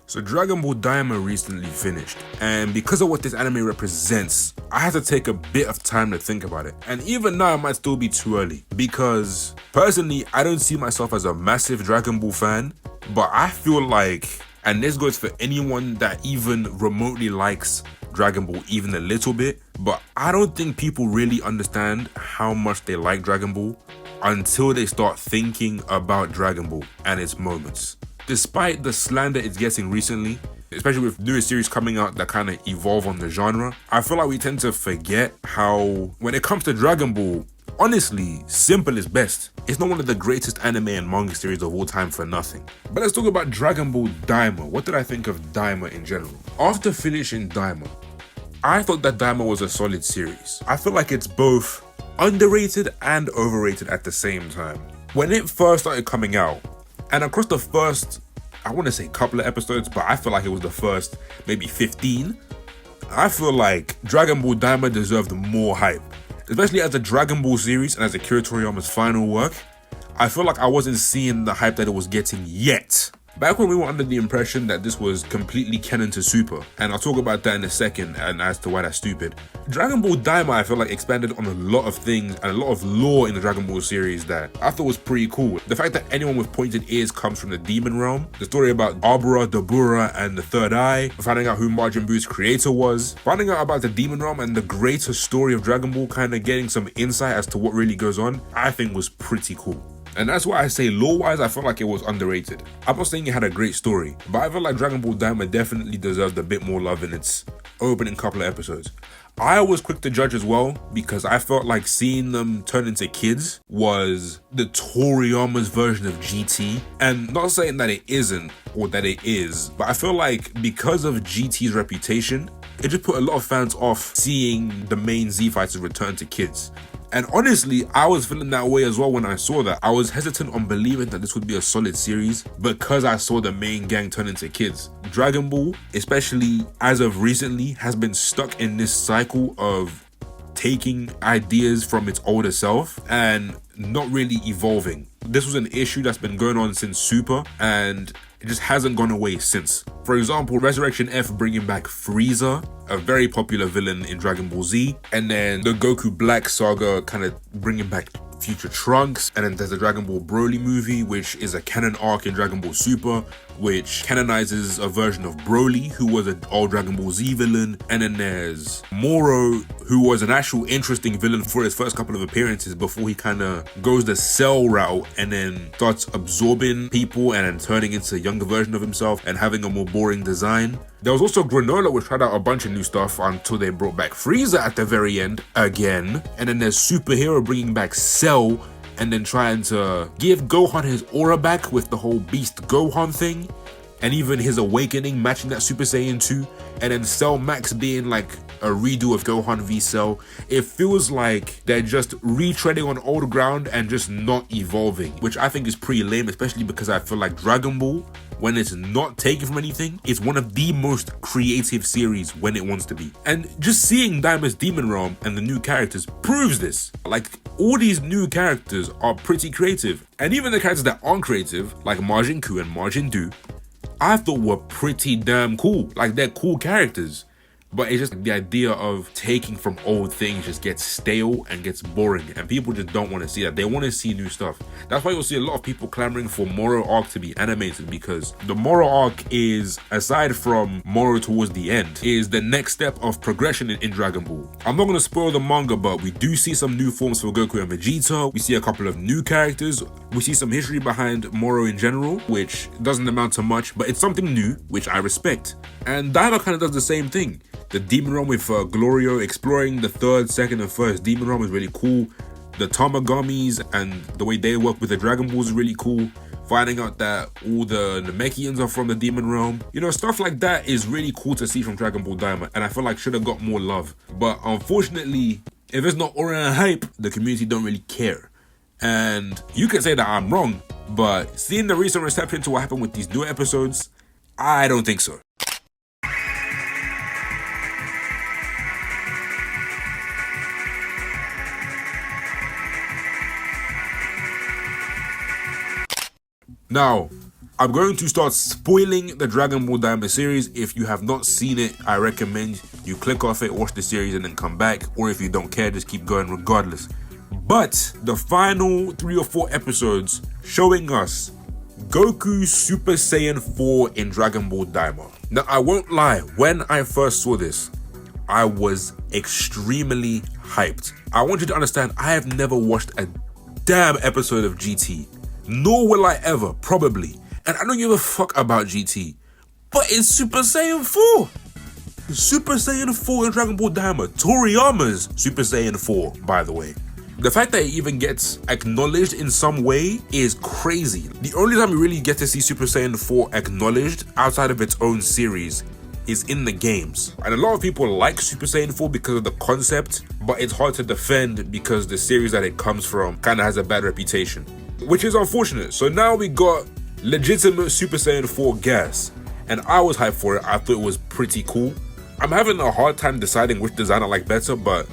So Dragon Ball Daima recently finished, and because of what this anime represents, I had to take a bit of time to think about it. And even now it might still be too early, because personally I don't see myself as a massive Dragon Ball fan, but I feel like, and this goes for anyone that even remotely likes Dragon Ball even a little bit, but I don't think people really understand how much they like Dragon Ball until they start thinking about Dragon Ball and its moments. Despite the slander it's getting recently, especially with newer series coming out that kind of evolve on the genre, I feel like we tend to forget how, when it comes to Dragon Ball, honestly, simple is best. It's not one of the greatest anime and manga series of all time for nothing. But let's talk about Dragon Ball Daima. What did I think of Daima in general? After finishing Daima, I thought that Daima was a solid series. I feel like it's both underrated and overrated at the same time. When it first started coming out, and across the first, I want to say couple of episodes, but I feel like it was the first maybe 15, I feel like Dragon Ball Daima deserved more hype. Especially as a Dragon Ball series and as Akira Toriyama's final work, I feel like I wasn't seeing the hype that it was getting yet. Back when we were under the impression that this was completely canon to Super, and I'll talk about that in a second and as to why that's stupid, Dragon Ball Daima I feel like expanded on a lot of things and a lot of lore in the Dragon Ball series that I thought was pretty cool. The fact that anyone with pointed ears comes from the demon realm, the story about Abura, Dabura, and the Third Eye, finding out who Majin Buu's creator was, finding out about the demon realm and the greater story of Dragon Ball, kind of getting some insight as to what really goes on, I think was pretty cool. And that's why I say lore-wise, I feel like it was underrated. I'm not saying it had a great story, but I feel like Dragon Ball Daima definitely deserved a bit more love in its opening couple of episodes. I was quick to judge as well, because I felt like seeing them turn into kids was the Toriyama's version of GT. And not saying that it isn't, or that it is, but I feel like because of GT's reputation, it just put a lot of fans off seeing the main Z fighters return to kids. And honestly, I was feeling that way as well when I saw that. I was hesitant on believing that this would be a solid series because I saw the main gang turn into kids. Dragon Ball, especially as of recently, has been stuck in this cycle of taking ideas from its older self and not really evolving. This was an issue that's been going on since Super, and it just hasn't gone away since. For example, Resurrection F bringing back Frieza, a very popular villain in Dragon Ball Z, and then the Goku Black saga kind of bringing back future Trunks, and then there's the Dragon Ball Broly movie, which is a canon arc in Dragon Ball Super, which canonizes a version of Broly, who was an old Dragon Ball Z villain, and then there's Moro, who was an actual interesting villain for his first couple of appearances before he kind of goes the Cell route and then starts absorbing people and then turning into a younger version of himself and having a more boring design. There was also Granola, which tried out a bunch of new stuff until they brought back Frieza at the very end again. And then there's Superhero bringing back Cell and then trying to give Gohan his aura back with the whole Beast Gohan thing. And even his awakening matching that Super Saiyan 2. And then Cell Max being like a redo of Gohan v Cell. It feels like they're just retreading on old ground and just not evolving, which I think is pretty lame, especially because I feel like Dragon Ball, when it's not taken from anything, it's one of the most creative series when it wants to be. And just seeing Daima's Demon Realm and the new characters proves this. Like, all these new characters are pretty creative. And even the characters that aren't creative, like Majin Ku and Majin Du, I thought were pretty damn cool. Like, they're cool characters. But it's just the idea of taking from old things just gets stale and gets boring, and people just don't want to see that. They want to see new stuff. That's why you'll see a lot of people clamoring for Moro arc to be animated, because the Moro arc is, aside from Moro towards the end, is the next step of progression in Dragon Ball. I'm not going to spoil the manga, but we do see some new forms for Goku and Vegeta. We see a couple of new characters. We see some history behind Moro in general, which doesn't amount to much, but it's something new, which I respect. And Daima kind of does the same thing. The Demon Realm with Glorio, exploring the third, second, and first Demon Realm is really cool. The Tamagamis and the way they work with the Dragon Balls is really cool. Finding out that all the Namekians are from the Demon Realm. You know, stuff like that is really cool to see from Dragon Ball Daima, and I feel like should have got more love. But unfortunately, if it's not aura and hype, the community don't really care. And you can say that I'm wrong, but seeing the recent reception to what happened with these new episodes, I don't think so. Now, I'm going to start spoiling the Dragon Ball Daima series. If you have not seen it, I recommend you click off it, watch the series, and then come back. Or if you don't care, just keep going regardless. But the final 3 or 4 episodes showing us Goku Super Saiyan 4 in Dragon Ball Daima. Now, I won't lie, when I first saw this, I was extremely hyped. I want you to understand, I have never watched a damn episode of GT. Nor will I ever, probably. And I don't give a fuck about GT. But it's Super Saiyan 4. Super Saiyan 4 in Dragon Ball Daima. Toriyama's Super Saiyan 4, by the way. The fact that it even gets acknowledged in some way is crazy. The only time we really get to see Super Saiyan 4 acknowledged outside of its own series is in the games. And a lot of people like Super Saiyan 4 because of the concept, but it's hard to defend because the series that it comes from kind of has a bad reputation, which is unfortunate. So now we got legitimate Super Saiyan 4 gas, and I was hyped for it. I thought it was pretty cool. I'm having a hard time deciding which design I like better, but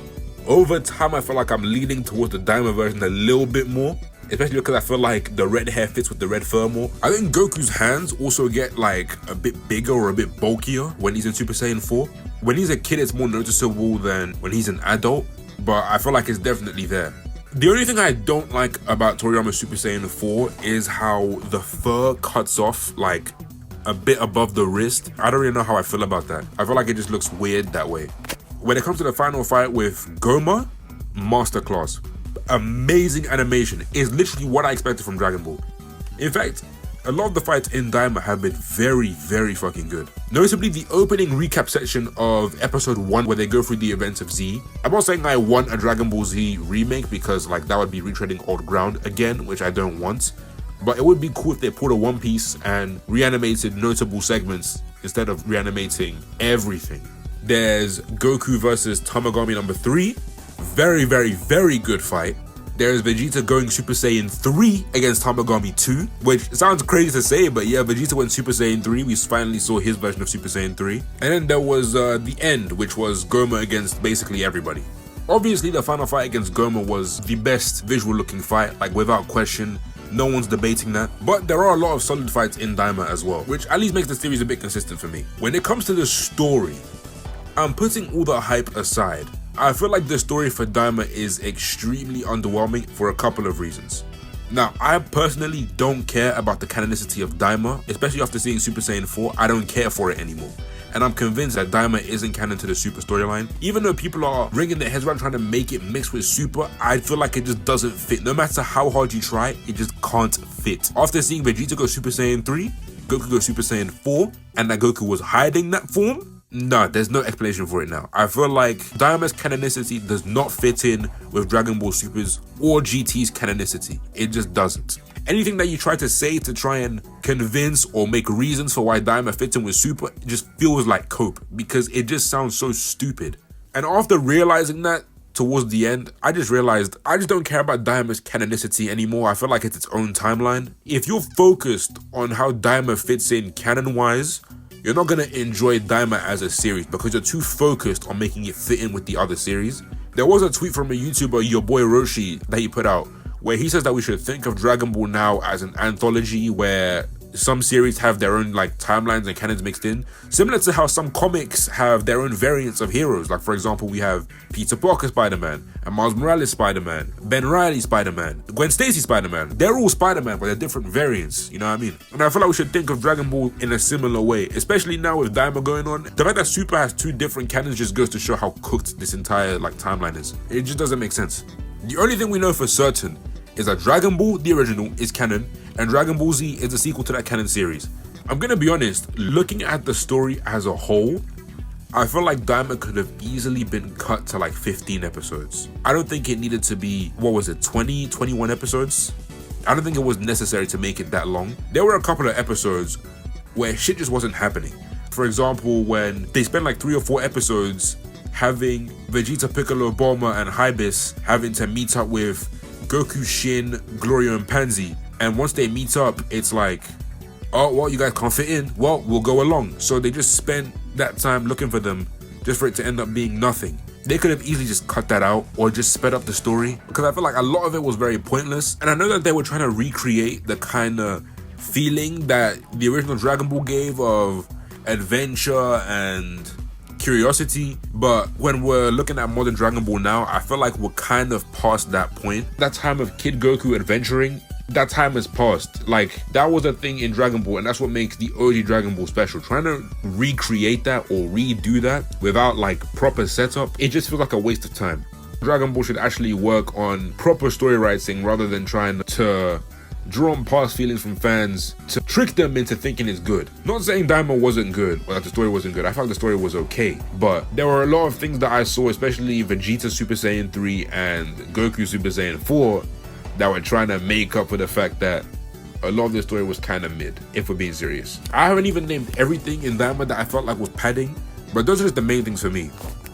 over time I feel like I'm leaning towards the Daima version a little bit more, especially because I feel like the red hair fits with the red fur more. I think Goku's hands also get like a bit bigger or a bit bulkier when he's in Super Saiyan 4. When he's a kid, it's more noticeable than when he's an adult, but I feel like it's definitely there. The only thing I don't like about Toriyama's Super Saiyan 4 is how the fur cuts off like a bit above the wrist. I don't really know how I feel about that. I feel like it just looks weird that way. When it comes to the final fight with Goma, masterclass. Amazing animation. Is literally what I expected from Dragon Ball. In fact, a lot of the fights in Daima have been very, very fucking good. Notably, the opening recap section of episode 1 where they go through the events of Z. I'm not saying I want a Dragon Ball Z remake because like that would be retreading old ground again, which I don't want. But it would be cool if they pulled a One Piece and reanimated notable segments instead of reanimating everything. There's Goku versus Tamagami number 3. Very, very, very good fight. There's Vegeta going Super Saiyan 3 against Tamagami 2, which sounds crazy to say, but yeah, Vegeta went Super Saiyan 3. We finally saw his version of Super Saiyan 3. And then there was the end, which was Goma against basically everybody. Obviously, the final fight against Goma was the best visual looking fight, like without question. No one's debating that. But there are a lot of solid fights in Daima as well, which at least makes the series a bit consistent for me. When it comes to the story, I'm putting all the hype aside. I feel like the story for Daima is extremely underwhelming for a couple of reasons. Now, I personally don't care about the canonicity of Daima, especially after seeing Super Saiyan 4. I don't care for it anymore. And I'm convinced that Daima isn't canon to the Super storyline. Even though people are wringing their heads around trying to make it mix with Super, I feel like it just doesn't fit. No matter how hard you try, it just can't fit. After seeing Vegeta go Super Saiyan 3, Goku go Super Saiyan 4, and that Goku was hiding that form, no, there's no explanation for it now. I feel like Daima's canonicity does not fit in with Dragon Ball Super's or GT's canonicity. It just doesn't. Anything that you try to say to try and convince or make reasons for why Daima fits in with Super, it just feels like cope because it just sounds so stupid. And after realizing that towards the end, I just realized I just don't care about Daima's canonicity anymore. I feel like it's its own timeline. If you're focused on how Daima fits in canon-wise, you're not going to enjoy Daima as a series because you're too focused on making it fit in with the other series. There was a tweet from a YouTuber, your boy Roshi, that he put out where he says that we should think of Dragon Ball now as an anthology where some series have their own like timelines and canons mixed in, similar to how some comics have their own variants of heroes. Like for example, we have Peter Parker Spider-Man, and Miles Morales Spider-Man, Ben Reilly Spider-Man, Gwen Stacy Spider-Man. They're all Spider-Man, but they're different variants, you know what I mean? And I feel like we should think of Dragon Ball in a similar way, especially now with Daima going on. The fact that Super has 2 different canons just goes to show how cooked this entire like timeline is. It just doesn't make sense. The only thing we know for certain is that Dragon Ball, the original, is canon, and Dragon Ball Z is the sequel to that canon series. I'm gonna be honest, looking at the story as a whole, I feel like Daima could have easily been cut to like 15 episodes. I don't think it needed to be, 21 episodes? I don't think it was necessary to make it that long. There were a couple of episodes where shit just wasn't happening. For example, when they spent like 3 or 4 episodes having Vegeta, Piccolo, Bulma, and Hybis having to meet up with Goku, Shin, Glorio, and Pansy. And once they meet up, it's like, oh, well, you guys can't fit in. Well, we'll go along. So they just spent that time looking for them just for it to end up being nothing. They could have easily just cut that out or just sped up the story because I feel like a lot of it was very pointless. And I know that they were trying to recreate the kind of feeling that the original Dragon Ball gave of adventure and curiosity. But when we're looking at modern Dragon Ball now, I feel like we're kind of past that point. That time of Kid Goku adventuring, that time has passed. Like, that was a thing in Dragon Ball, and that's what makes the OG Dragon Ball special. Trying to recreate that or redo that without like proper setup, it just feels like a waste of time. Dragon Ball should actually work on proper story writing rather than trying to draw on past feelings from fans to trick them into thinking it's good. Not saying Daima wasn't good or that the story wasn't good. I felt the story was okay, but there were a lot of things that I saw, especially Vegeta Super Saiyan 3 and Goku Super Saiyan 4, that were trying to make up for the fact that a lot of the story was kind of mid, if we're being serious. I haven't even named everything in Daima that I felt like was padding, but those are just the main things for me.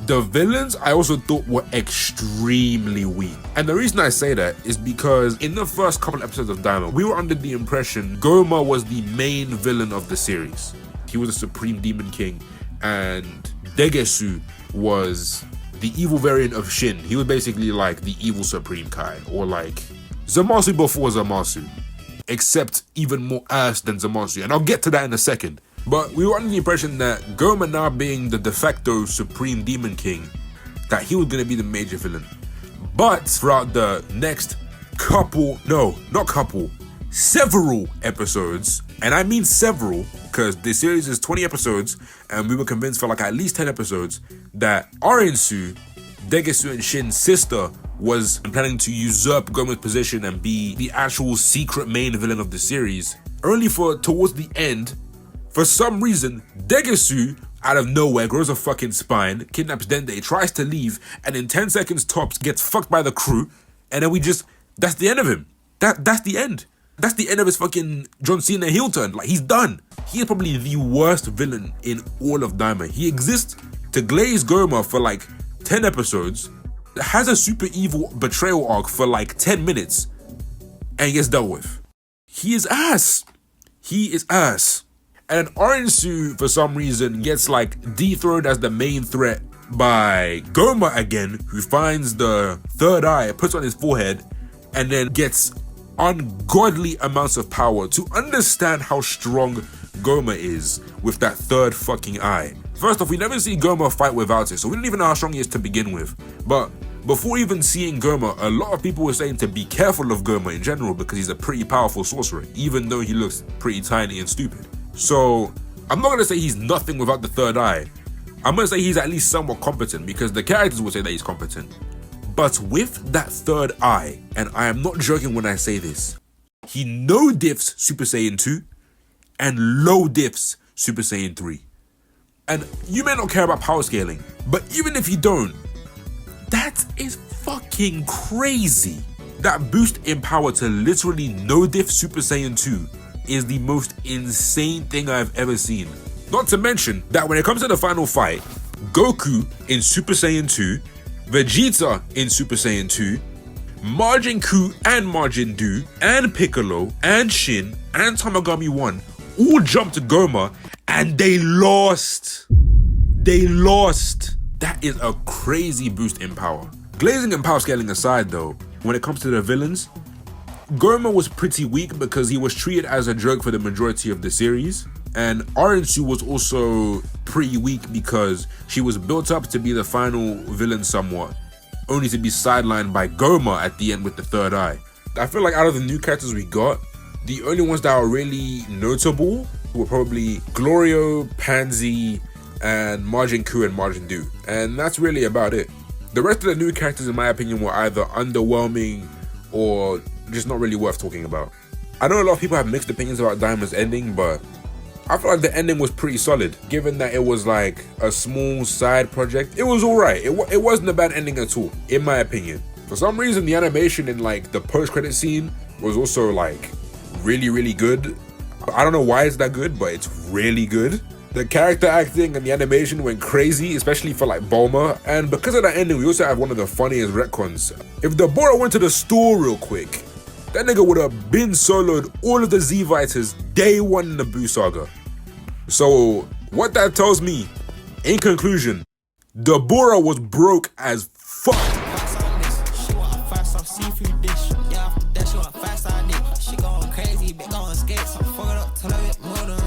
The villains I also thought were extremely weak. And the reason I say that is because in the first couple episodes of Daima, we were under the impression Goma was the main villain of the series. He was the Supreme Demon King, and Degesu was the evil variant of Shin. He was basically like the evil Supreme Kai, or like Zamasu before Zamasu, except even more ass than Zamasu, and I'll get to that in a second. But we were under the impression that Goma, now being the de facto Supreme Demon King, that he was going to be the major villain. But throughout the next several episodes, and I mean several, because the series is 20 episodes, and we were convinced for like at least 10 episodes that Arinsu, Degesu and Shin's sister, was planning to usurp Goma's position and be the actual secret main villain of the series. Only for towards the end, for some reason, Degesu, out of nowhere, grows a fucking spine, kidnaps Dende, tries to leave, and in 10 seconds tops, gets fucked by the crew, and then that's the end of him. That's the end. That's the end of his fucking John Cena heel turn. Like, he's done. He is probably the worst villain in all of Daima. He exists to glaze Goma for like 10 episodes, has a super evil betrayal arc for like 10 minutes, and gets dealt with. He is ass. He is ass. And Arinsu, for some reason, gets like dethroned as the main threat by Goma again, who finds the third eye, puts on his forehead, and then gets ungodly amounts of power to understand how strong Goma is with that third fucking eye. First off, we never see Goma fight without it, so we don't even know how strong he is to begin with. But before even seeing Goma, a lot of people were saying to be careful of Goma in general because he's a pretty powerful sorcerer, even though he looks pretty tiny and stupid. So I'm not going to say he's nothing without the third eye. I'm going to say he's at least somewhat competent because the characters will say that he's competent. But with that third eye, and I am not joking when I say this, he no diffs Super Saiyan 2 and low diffs Super Saiyan 3. And you may not care about power scaling, but even if you don't, that is fucking crazy. That boost in power to literally no diff Super Saiyan 2 is the most insane thing I've ever seen. Not to mention that when it comes to the final fight, Goku in Super Saiyan 2, Vegeta in Super Saiyan 2, Majin Ku and Majin Du, and Piccolo, and Shin, and Tamagami 1 all jumped to Goma, and they lost. They lost. That is a crazy boost in power. Glazing and power scaling aside though, when it comes to the villains, Goma was pretty weak because he was treated as a joke for the majority of the series, and Arinsu was also pretty weak because she was built up to be the final villain somewhat, only to be sidelined by Goma at the end with the third eye. I feel like out of the new characters we got, the only ones that are really notable were probably Glorio, Pansy, and Majin Ku and Majin Du, and that's really about it. The rest of the new characters in my opinion were either underwhelming or just not really worth talking about. I know a lot of people have mixed opinions about Daima's ending, but I feel like the ending was pretty solid, given that it was like a small side project. It was alright. It wasn't a bad ending at all, in my opinion. For some reason, the animation in like the post-credit scene was also like really, really good. I don't know why it's that good, but it's really good. The character acting and the animation went crazy, especially for like Bulma. And because of that ending, we also have one of the funniest retcons. If the Bora went to the store real quick, that nigga would have been soloed all of the Z-Viters day one in the Buu Saga. So what that tells me, in conclusion, the Bora was broke as fuck. She want a 5-star seafood dish. Yeah, that she want 5-star dick. She going crazy, big on skates, I'm Can I get more than